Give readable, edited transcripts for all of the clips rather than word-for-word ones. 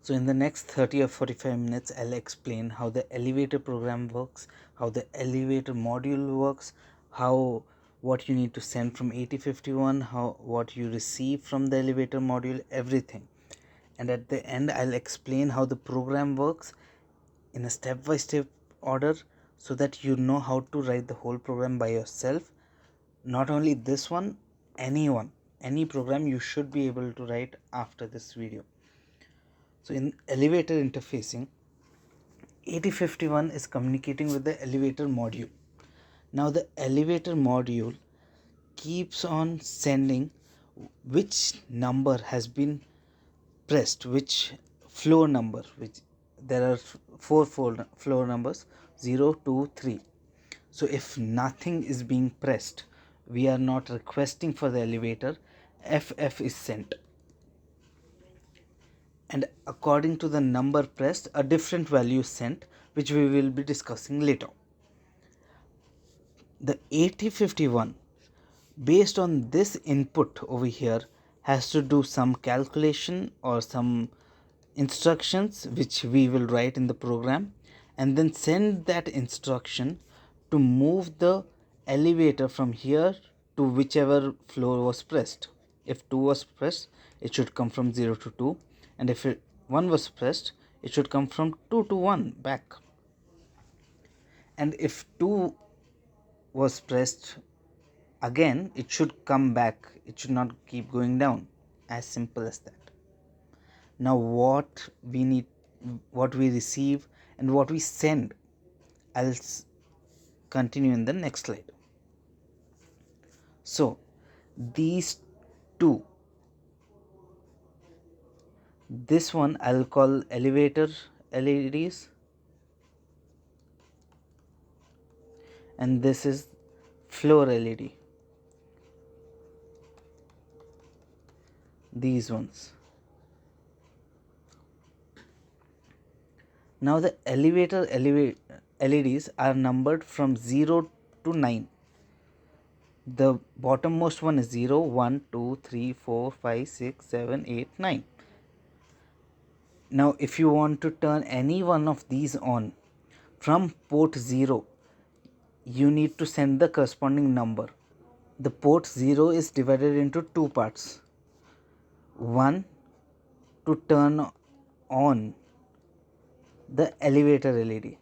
So in the next 30 or 45 minutes, I'll explain how the elevator program works, how the elevator module works, how what you need to send from 8051, how what you receive from the elevator module, everything. And at the end, I'll explain how the program works in a step-by-step order so that you know how to write the whole program by yourself. Not only this one, any program you should be able to write after this video. So in elevator interfacing, 8051 is communicating with the elevator module. Now the elevator module keeps on sending which number has been pressed, which floor number, which there are four floor numbers 0, 2, 3. So if nothing is being pressed, we are not requesting for the elevator, FF is sent. And according to the number pressed, a different value is sent, which we will be discussing later. The 8051, based on this input over here, has to do some calculation or some instructions which we will write in the program, and then send that instruction to move the elevator from here to whichever floor was pressed. If 2 was pressed, it should come from 0 to 2, and if 1 was pressed, it should come from 2 to 1 back. And if 2 was pressed again, it should come back, it should not keep going down. As simple as that. Now what we need, what we receive and what we send, I'll continue in the next slide. So these two, this one I'll call elevator LEDs, and this is floor LED, these ones. Now the elevator LEDs are numbered from 0 to 9. The bottommost one is 0, 1, 2, 3, 4, 5, 6, 7, 8, 9. Now if you want to turn any one of these on from port 0, you need to send the corresponding number. The port 0 is divided into two parts. One, to turn on the elevator LED.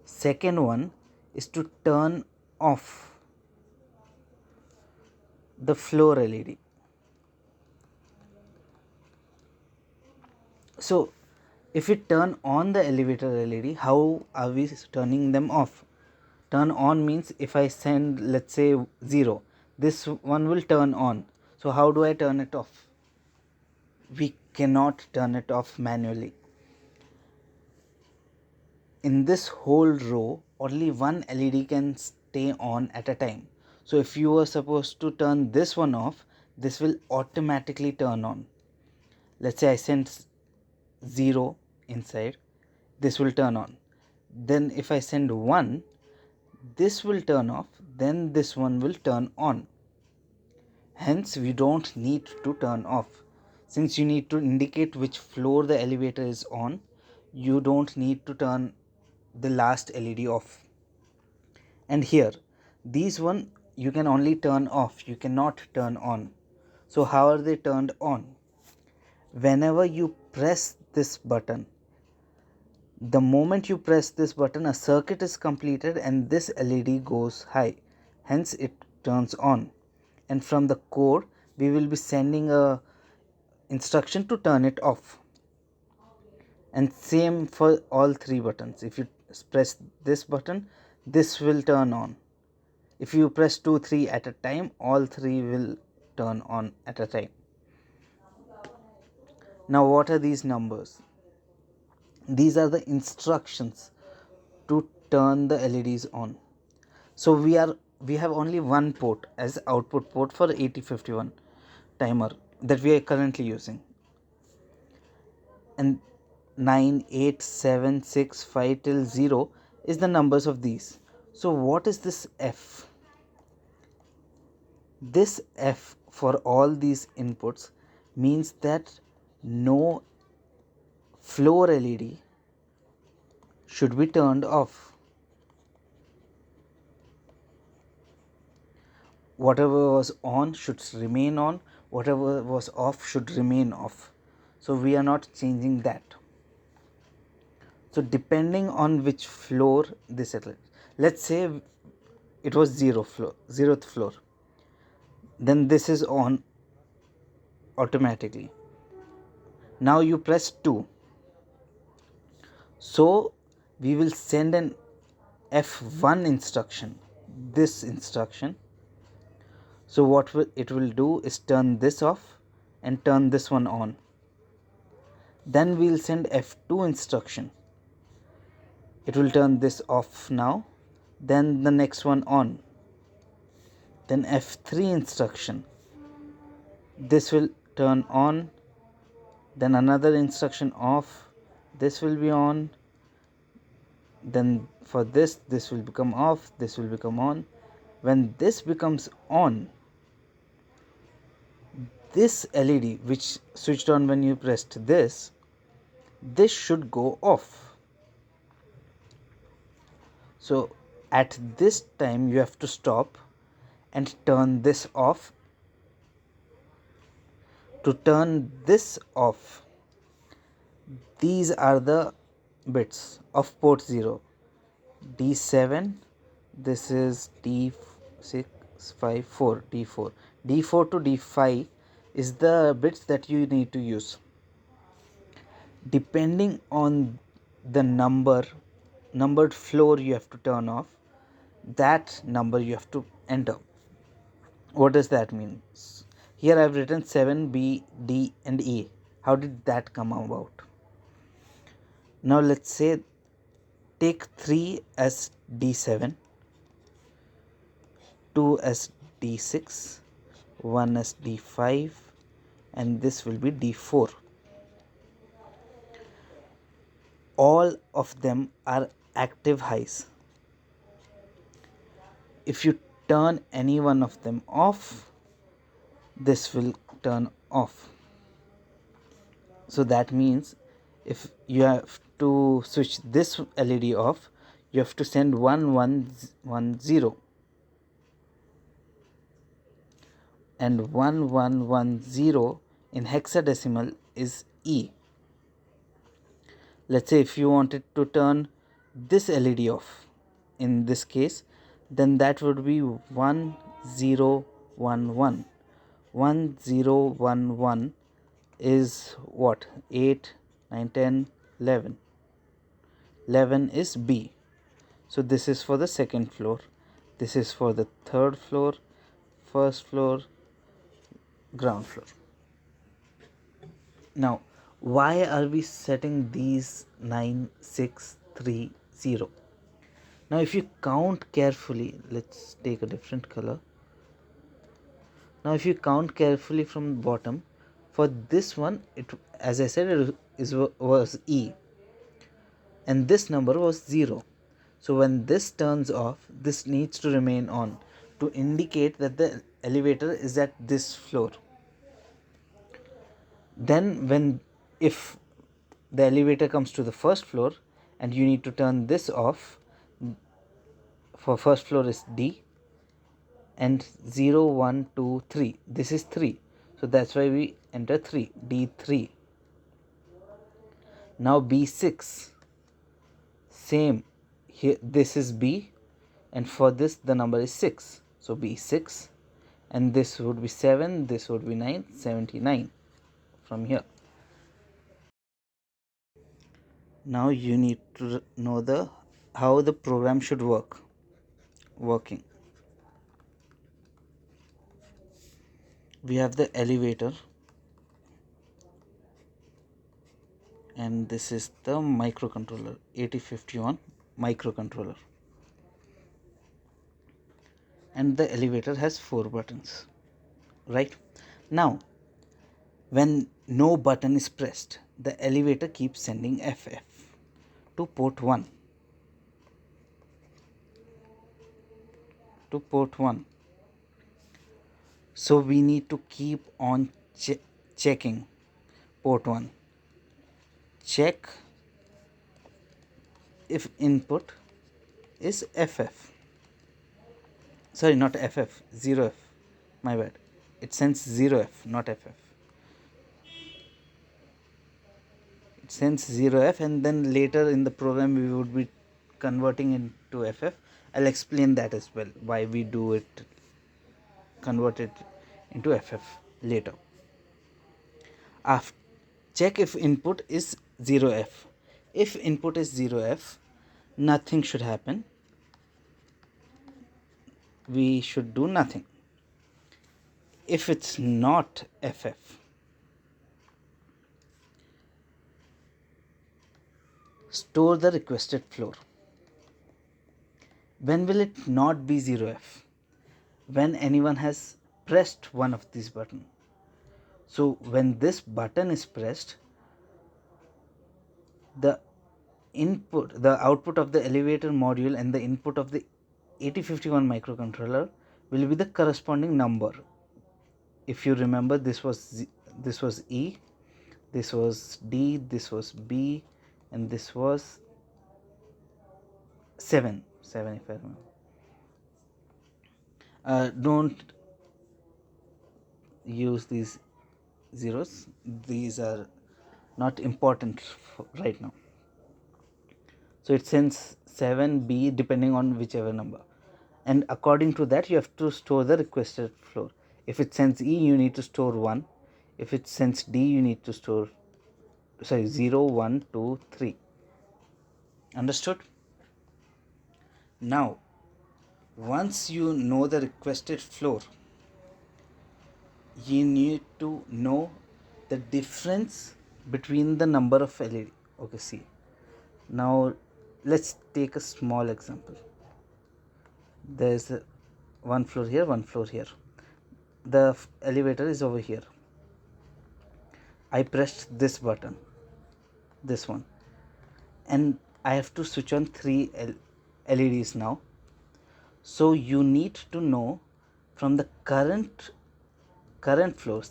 Second one is to turn off the floor LED. So if we turn on the elevator LED, how are we turning them off? Turn on means if I send, let's say, 0, this one will turn on. So how do I turn it off? We cannot turn it off manually. In this whole row, only one LED can stay on at a time. So if you are supposed to turn this one off, this will automatically turn on. Let's say I send 0 inside, this will turn on. Then if I send 1, this will turn off, then this one will turn on. Hence we don't need to turn off. Since you need to indicate which floor the elevator is on, you don't need to turn the last LED off. And here, these one you can only turn off, you cannot turn on. So how are they turned on? Whenever you press this button, the moment you press this button, a circuit is completed and this LED goes high. Hence it turns on. And from the code, we will be sending a instruction to turn it off. And same for all three buttons. If you press this button, this will turn on. If you press 2, 3 at a time, all three will turn on at a time. Now what are these numbers? These are the instructions to turn the LEDs on. So we have only one port as output port for 8051 timer that we are currently using, and 9, 8, 7, 6, 5 till 0 is the numbers of these. So what is this F? This F for all these inputs means that no floor LED should be turned off. Whatever was on should remain on, whatever was off should remain off. So we are not changing that. So depending on which floor this is, let's say it was zeroth floor, then this is on automatically. Now you press 2, so we will send an F1 instruction, this instruction. So what it will do is turn this off and turn this one on. Then we will send F2 instruction. It will turn this off now, then the next one on. Then F3 instruction, this will turn on, then another instruction off, this will be on, then for this will become off, this will become on. When this becomes on, this LED which switched on when you pressed this should go off. So at this time you have to stop and turn this off. To turn this off, these are the bits of port 0. D7, this is D6, 5, 4, D4. D4 to D5 is the bits that you need to use. Depending on the numbered floor you have to turn off, that number you have to enter. What does that mean? Here I have written 7, B, D and E. How did that come about? Now let's say take 3 as D7, 2 as D6, 1 as D5, and this will be D4. All of them are active highs. If you turn any one of them off, this will turn off. So that means if you have to switch this LED off, you have to send 1110, and 1110 in hexadecimal is E. Let's say if you wanted to turn this LED off in this case, then that would be 1011. 1011 is what? 8, 9, 10, 11. 11 is B. So this is for the second floor. This is for the third floor, first floor, ground floor. Now, why are we setting these 9, 6, 3, 0? Now, if you count carefully, let's take a different color. Now, if you count carefully from the bottom, for this one, it, as I said, was E, and this number was 0. So when this turns off, this needs to remain on to indicate that the elevator is at this floor. Then if the elevator comes to the first floor and you need to turn this off, for first floor is D, and 0, 1, 2, 3, this is 3, so that's why we enter 3, D3. Now B6, same, here this is B, and for this the number is 6, so B6, and this would be 7, this would be 9, 79 from here. Now you need to know how the program should working. We have the elevator, and this is the microcontroller, 8051 microcontroller, and the elevator has 4 buttons, right? Now when no button is pressed, the elevator keeps sending FF to port 1. So we need to keep on checking port 1. Check if input is FF. Sorry, not FF, 0F. My bad. It sends 0F, not FF. It sends 0F, and then later in the program we would be converting into FF. I'll explain that as well, why we do it, convert it into FF later. After, check if input is 0F. If input is 0F, nothing should happen. We should do nothing. If it's not FF, store the requested floor. When will it not be 0F? When anyone has pressed one of these buttons. So when this button is pressed, the output of the elevator module and the input of the 8051 microcontroller will be the corresponding number. If you remember, this was E, this was D, this was B, and this was 7 if I remember. Don't use these zeros, these are not important right now. So it sends 7B depending on whichever number, and according to that you have to store the requested floor. If it sends E, you need to store 1. If it sends D, you need to store 0, 1, 2, 3. Understood? Now once you know the requested floor, you need to know the difference between the number of LED. Okay, see, now let's take a small example. There's one floor here, one floor here. The elevator is over here. I pressed this button, this one, and I have to switch on 3 LEDs now. So you need to know from the current floor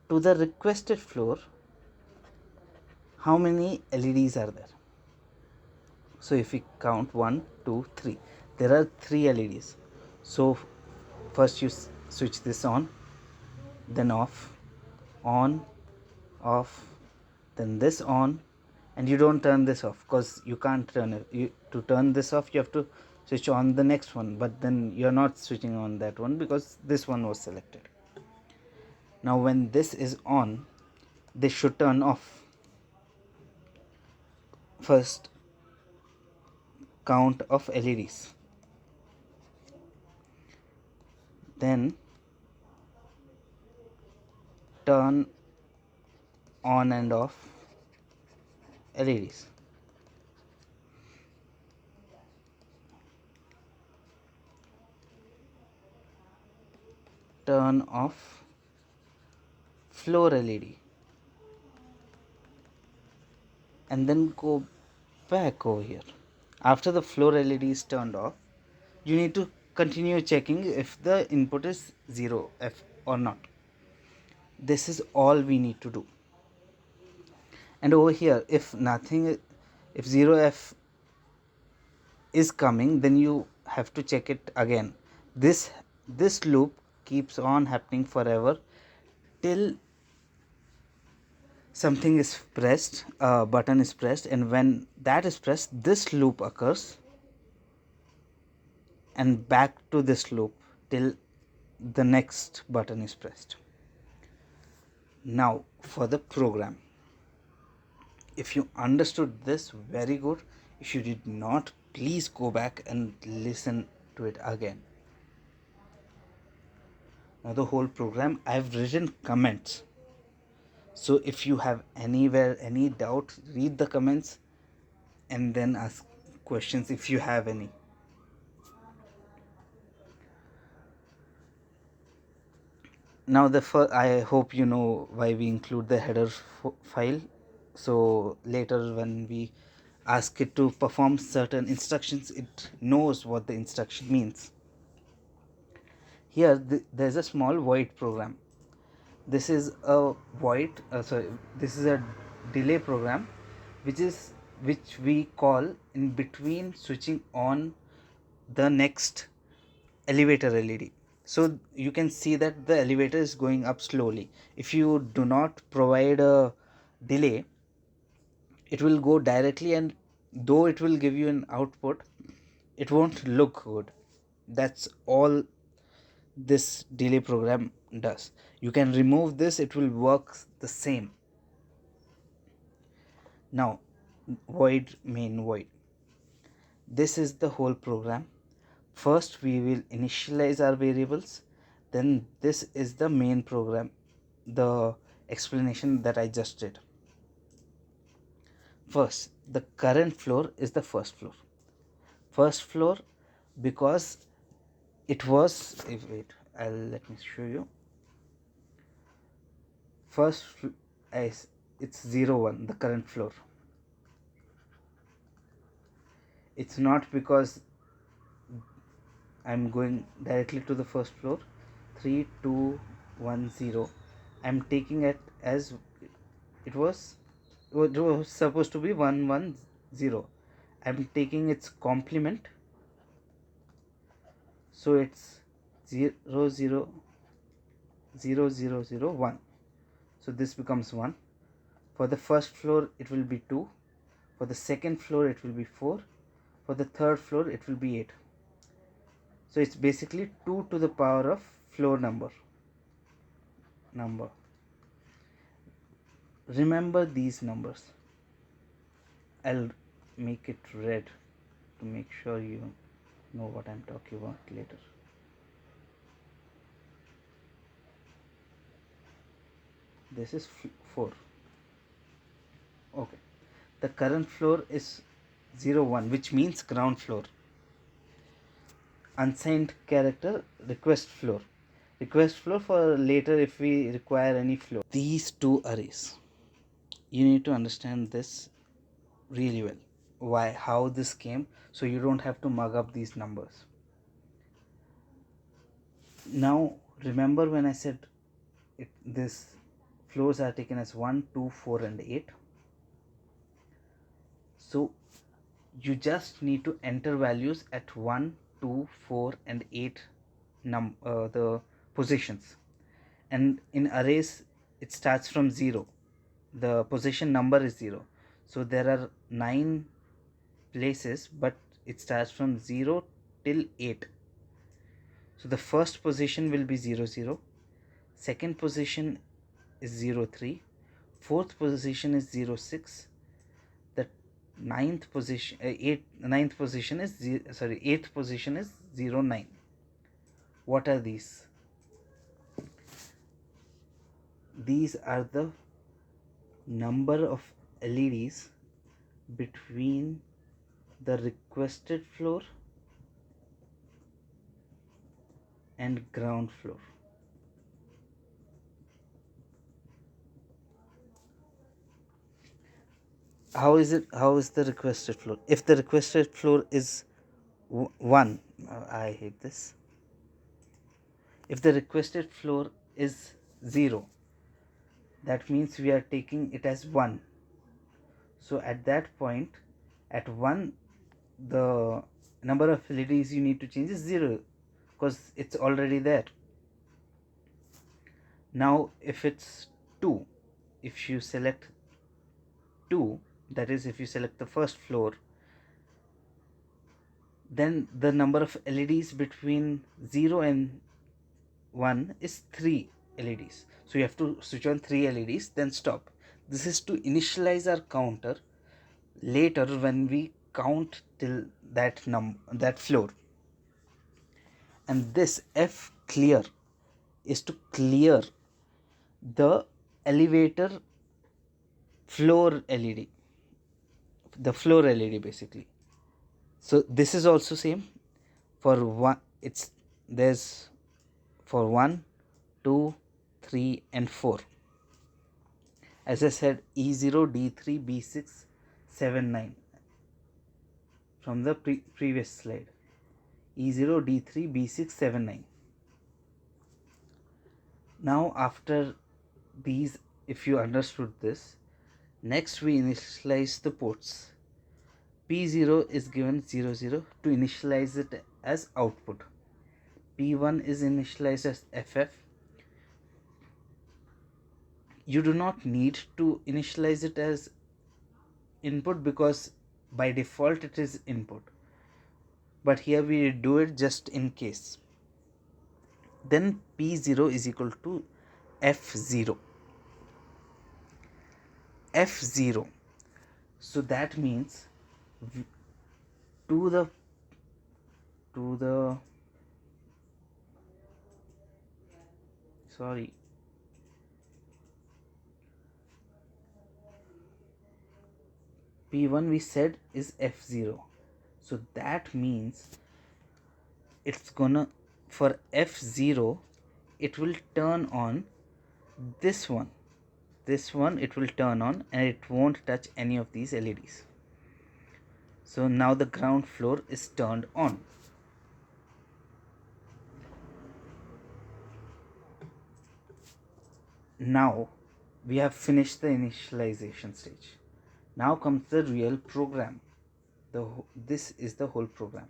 to the requested floor how many LEDs are there. So if we count 1, 2, 3, there are 3 LEDs. So first you switch this on, then off, on, off, then this on, and you don't turn this off because you can't turn it. To turn this off you have to switch on the next one, but then you're not switching on that one because this one was selected. Now when this is on, this should turn off. First count of LEDs, then turn on and off LEDs. Turn off floor LED, and then go back over here. After the floor LED is turned off, you need to continue checking if the input is 0F or not. This is all we need to do. And over here, if 0F is coming, then you have to check it again. This loop keeps on happening forever till something is pressed, a button is pressed, and when that is pressed, this loop occurs, and back to this loop till the next button is pressed. Now for the program, if you understood this, very good. If you did not, please go back and listen to it again. Now the whole program, I've written comments, so if you have anywhere any doubt, read the comments and then ask questions if you have any. Now I hope you know why we include the header file. So later when we ask it to perform certain instructions, it knows what the instruction means. Here there's a small void program. This is a void this is a delay program which we call in between switching on the next elevator LED. So you can see that the elevator is going up slowly. If you do not provide a delay, it will go directly, and though it will give you an output, it won't look good. That's all this delay program does. You can remove this, it will work the same. Now, main void, this is the whole program. First we will initialize our variables, then this is the main program, the explanation that I just did. First, the current floor is the first floor because it was, wait, let me show you. First it's 01, the current floor. It's not because I'm going directly to the first floor. 3210, I'm taking it as it was supposed to be 110. I'm taking its complement, so it's 00001. So this becomes 1. For the first floor it will be 2, for the second floor it will be 4, for the third floor it will be 8. So it's basically 2 to the power of floor number. Remember these numbers. I'll make it red to make sure you know what I'm talking about later. This is 4. Okay, the current floor is 01, which means ground floor. Unsigned character, request floor for later if we require any floor. These two arrays, you need to understand this really well, how this came, so you don't have to mug up these numbers. Now remember when I said this floors are taken as 1, 2, 4 and 8. So you just need to enter values at 1, 2, 4 and 8 the positions. And in arrays it starts from 0. The position number is 0. So there are 9 places, but it starts from 0 till 8. So the first position will be 0, 0. Second position is 0, 3. Fourth position is 0, 6. The eighth position is 0, 9. What are these? These are the number of LEDs between the requested floor and ground floor. How is the requested floor? If the requested floor is 1, I hate this. If the requested floor is 0, that means we are taking it as 1. So at that point, at 1, the number of LEDs you need to change is 0 because it's already there. Now if it's 2, if you select 2, that is if you select the first floor, then the number of LEDs between 0 and 1 is 3 LEDs. So you have to switch on 3 LEDs, then stop. This is to initialize our counter later when we count till that floor. And this F clear is to clear the elevator floor LED, the floor LED basically. So this is also same for 1. There's for 1, 2, 3 and 4. As I said, E0, D3, B6, 7, 9 from the previous slide. E0, D3, B6, 7, 9. Now after these, if you understood this, next we initialize the ports. P0 is given 00 to initialize it as output. P1 is initialized as FF. You do not need to initialize it as input because by default it is input, but here we do it just in case. Then P0 is equal to F0. F0. So that means to the sorry P1 we said is F0. So that means it's gonna, for F0 it will turn on this one. This one it will turn on and it won't touch any of these LEDs. So now the ground floor is turned on. Now we have finished the initialization stage. Now comes the real program. This is the whole program.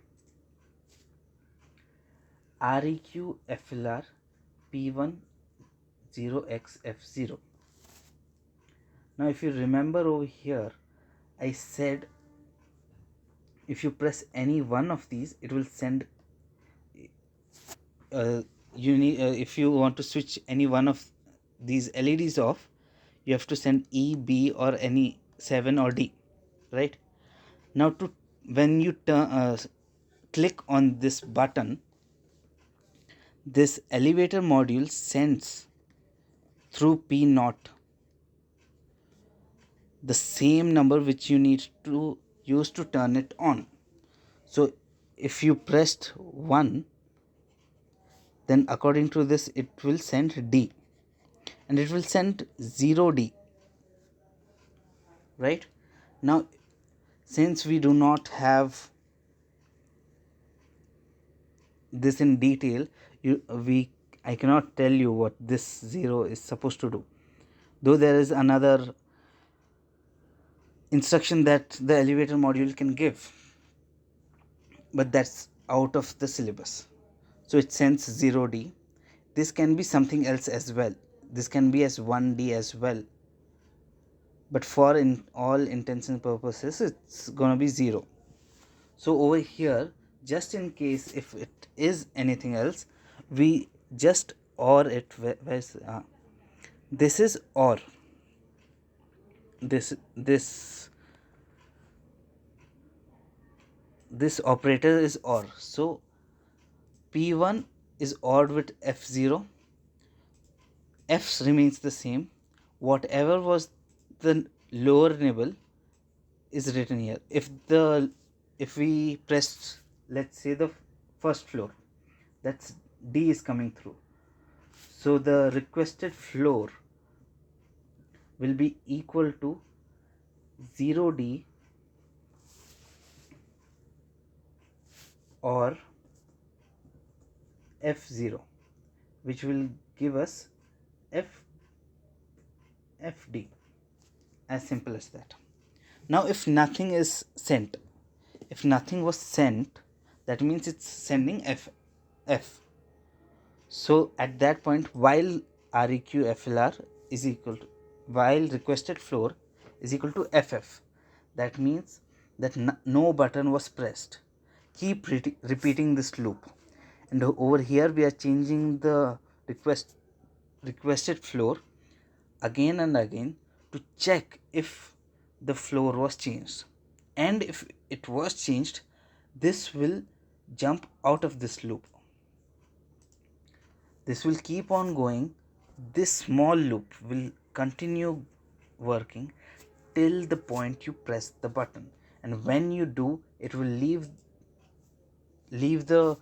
REQ FLR P1 0xF0. Now if you remember over here, I said if you press any one of these, it will send if you want to switch any one of these LEDs off, you have to send E, B or any 7 or D, right? Now to when you click on this button, this elevator module sends through P0 the same number which you need to use to turn it on. So if you pressed 1, then according to this it will send D, and it will send 0D, right? Now since we do not have this in detail, I cannot tell you what this 0 is supposed to do, though there is another instruction that the elevator module can give, but that's out of the syllabus. So it sends 0D. This can be something else as well. This can be as 1D as well, but for in all intents and purposes it's gonna be 0. So over here, just in case if it is anything else, we just OR it. This is OR. This operator is OR. So P1 is ORed with F0. F remains the same. Whatever was the lower nibble is written here. If we pressed, let's say, the first floor, that's D is coming through. So the requested floor will be equal to 0D or F0, which will give us FD. As simple as that. Now if nothing is sent, if nothing was sent, that means it's sending F. So at that point, while REQ FLR is equal to, while requested floor is equal to FF, that means that no button was pressed. Keep repeating this loop, and over here we are changing the requested floor again and again to check if the floor was changed, and if it was changed, this will jump out of this loop. This will keep on going. This small loop will continue working till the point you press the button, and when you do, it will leave the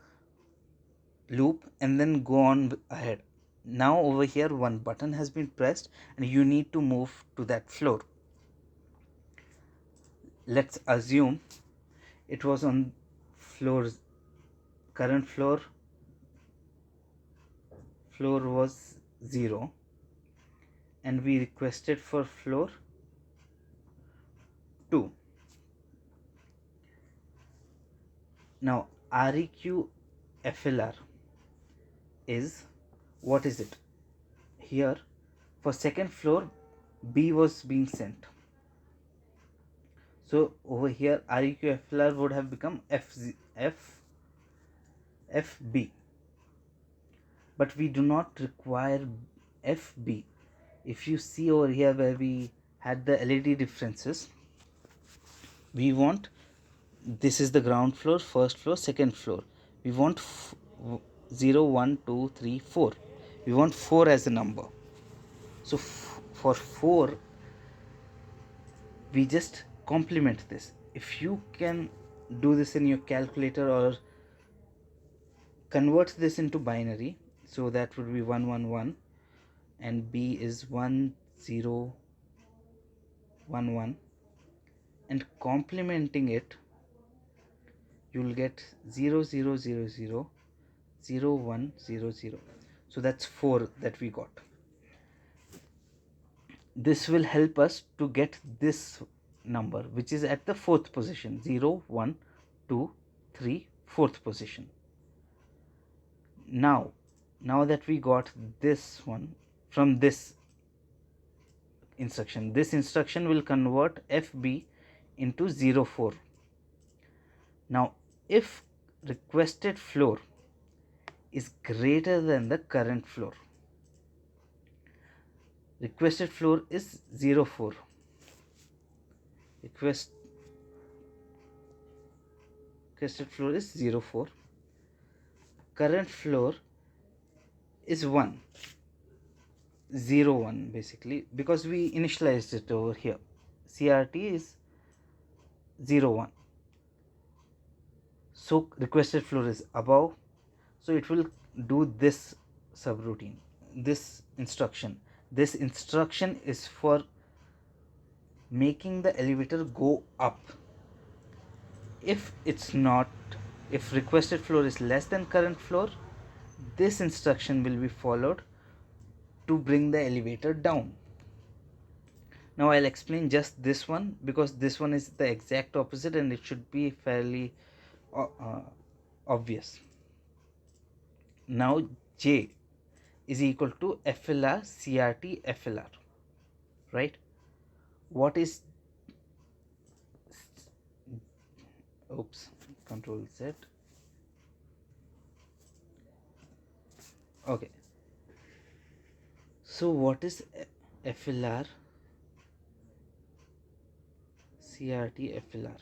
loop and then go on ahead. Now over here one button has been pressed and you need to move to that floor. Let's assume it was on current floor was 0 and we requested for floor 2. Now REQ FLR is, what is it? Here for second floor B was being sent. So over here REQ FLR would have become FB. But we do not require FB. If you see over here where we had the LED differences, we want, this is the ground floor, first floor, second floor. We want 0, 1, 2, 3, 4. We want 4 as a number. So for 4, we just complement this. If you can do this in your calculator or convert this into binary, so that would be 1, 1, 1 and B is 1, 0, 1, 1, and complementing it, you will get 0, 0, 0, 0, 0, 1, 0, 0. So that's 4 that we got. This will help us to get this number, which is at the 4th position, 0, 1, 2, 3, 4th position. Now that we got this one from this instruction will convert FB into 0, 4. Now if requested floor is greater than the current floor, requested floor is 0, 4. Requested floor is 0, 4. Current floor is 1, 0, 1 basically, because we initialized it over here. CRT is 0, 1. So requested floor is above, so it will do this subroutine, this instruction. This instruction is for making the elevator go up. If requested floor is less than current floor, this instruction will be followed to bring the elevator down. Now I'll explain just this one, because this one is the exact opposite and it should be fairly obvious. Now J is equal to FLR CRT FLR, right? What is, Control Z. Okay, so what is FLR CRT FLR?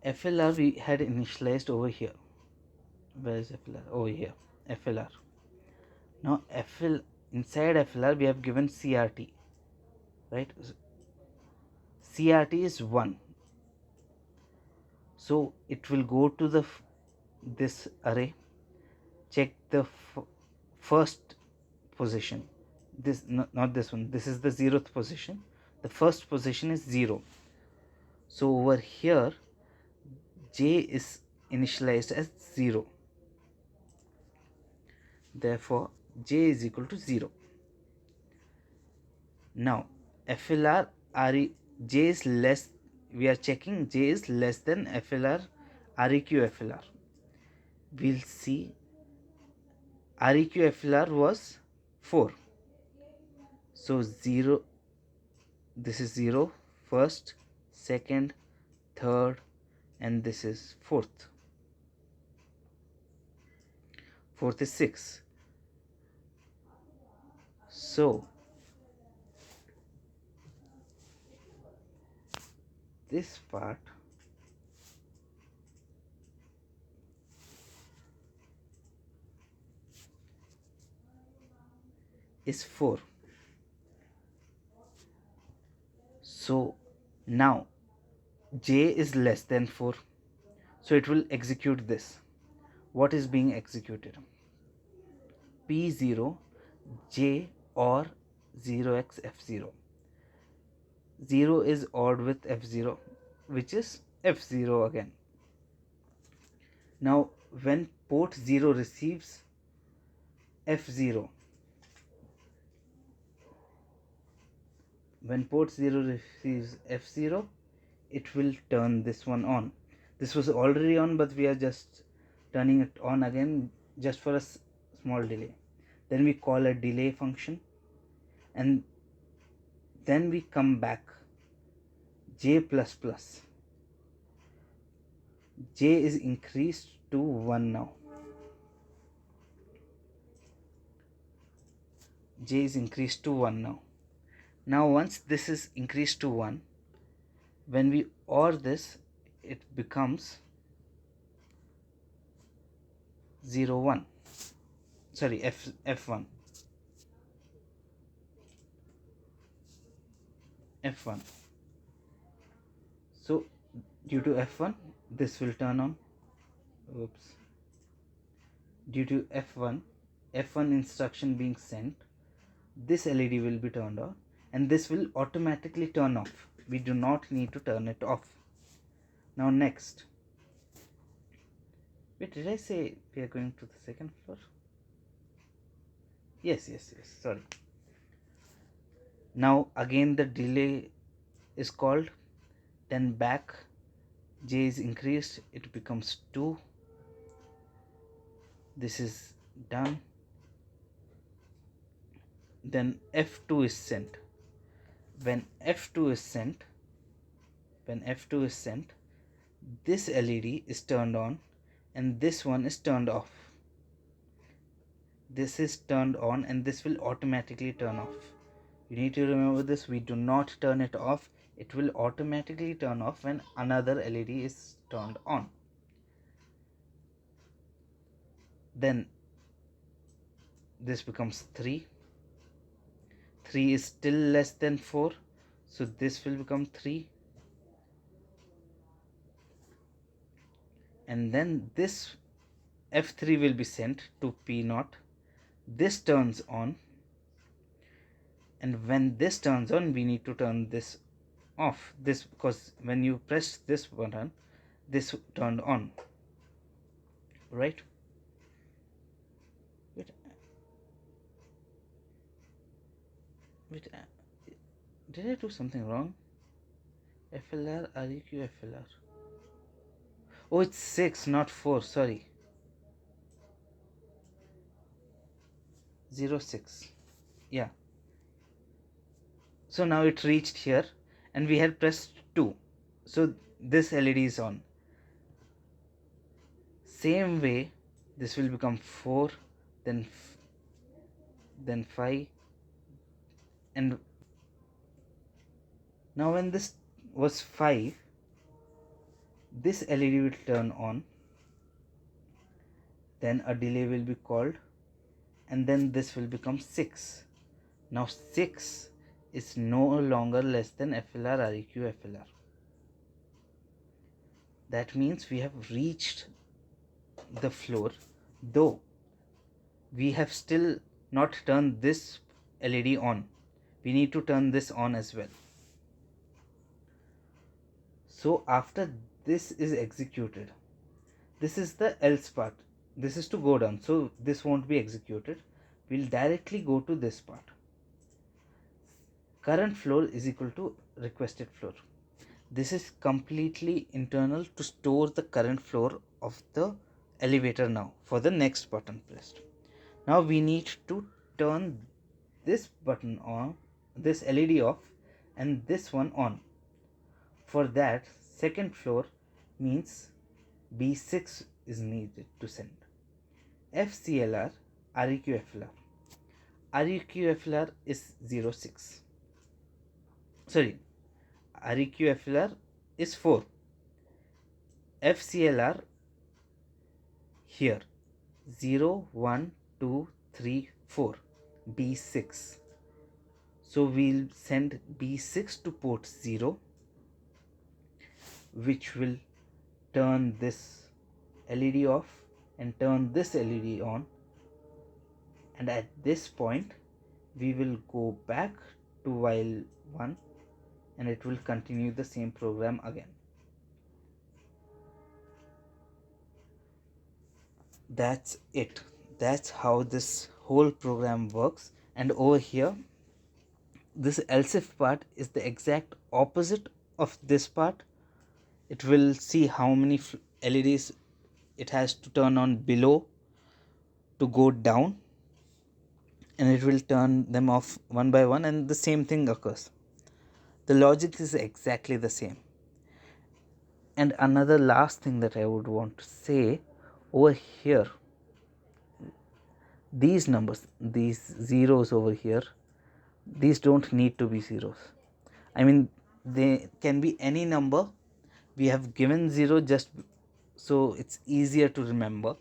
FLR we had initialized over here. Where is FLR? Over here, FLR. Now inside FLR we have given CRT, right? CRT is 1, so it will go to this array, check the first position. This not this one, this is the 0th position. The first position is 0, so over here J is initialized as 0, therefore J is equal to 0. Now FLR J is less, we are checking J is less than FLR REQ FLR. We'll see REQ FLR was 4, so 0, this is 0, first, second, third, and this is fourth. Fourth is 6. So this part is 4. So now J is less than 4, so it will execute this. What is being executed? P0 J or 0x F0. 0 is odd with F0, which is F0 again. Now when port 0 receives F0. When port 0 receives F0, it will turn this one on. This was already on, but we are just turning it on again just for a small delay. Then we call a delay function, and then we come back j plus plus. J is increased to 1 now. J is increased to 1 now. Now once this is increased to 1, when we OR this, it becomes 0 1. Sorry, F1. F1. So due to F1, this will turn on. Oops. Due to F1 instruction being sent, this LED will be turned on, and this will automatically turn off. We do not need to turn it off. Now next. Wait, did I say we are going to the second floor? Yes, sorry. Now again the delay is called, then back J is increased, it becomes 2. This is done. Then F2 is sent. When F2 is sent, this LED is turned on and this one is turned off. This is turned on and this will automatically turn off. You need to remember this, we do not turn it off. It will automatically turn off when another LED is turned on. Then this becomes 3. 3 is still less than 4, so this will become 3. And then this F3 will be sent to P0. This turns on, and when this turns on, we need to turn this off. This, because when you press this button, this turned on, right? Wait, did I do something wrong? FLR, REQ, FLR. Oh, it's 6, not 4, sorry. 06. Yeah. So now it reached here and we had pressed 2. So this LED is on. Same way, this will become 4, then 5, and now when this was 5, this LED will turn on, then a delay will be called, and then this will become 6. Now 6 is no longer less than FLR, REQ, FLR. That means we have reached the floor, though we have still not turned this LED on. We need to turn this on as well. So after this is executed, this is the else part. This is to go down, so this won't be executed. We'll directly go to this part. Current floor is equal to requested floor. This is completely internal to store the current floor of the elevator now for the next button pressed. Now we need to turn this button on, this LED off, and this one on. For that, second floor means B6 is needed to send. FCLR, REQFLR. REQFLR is 06. Sorry, REQFLR is 4. FCLR here 0, 1, 2, 3, 4. B6. So we'll send B6 to port 0, which will turn this LED off and turn this LED on, and at this point we will go back to while 1 and it will continue the same program again. That's it. That's how this whole program works. And over here, this else if part is the exact opposite of this part. It will see how many LEDs it has to turn on below to go down, and it will turn them off one by one, and the same thing occurs. The logic is exactly the same. And another last thing that I would want to say, over here, these numbers, these zeros over here, these don't need to be zeros. I mean, they can be any number. We have given 0 just so it's easier to remember.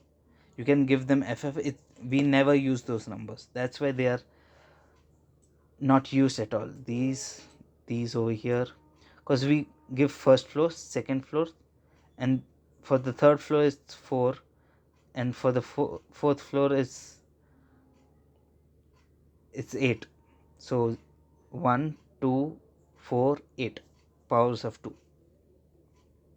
You can give them FF. We never use those numbers. That's why they are not used at all. These over here, because we give first floor, second floor, and for the third floor it's 4, and for the fourth floor it's 8. So 1 2 4 8 powers of 2.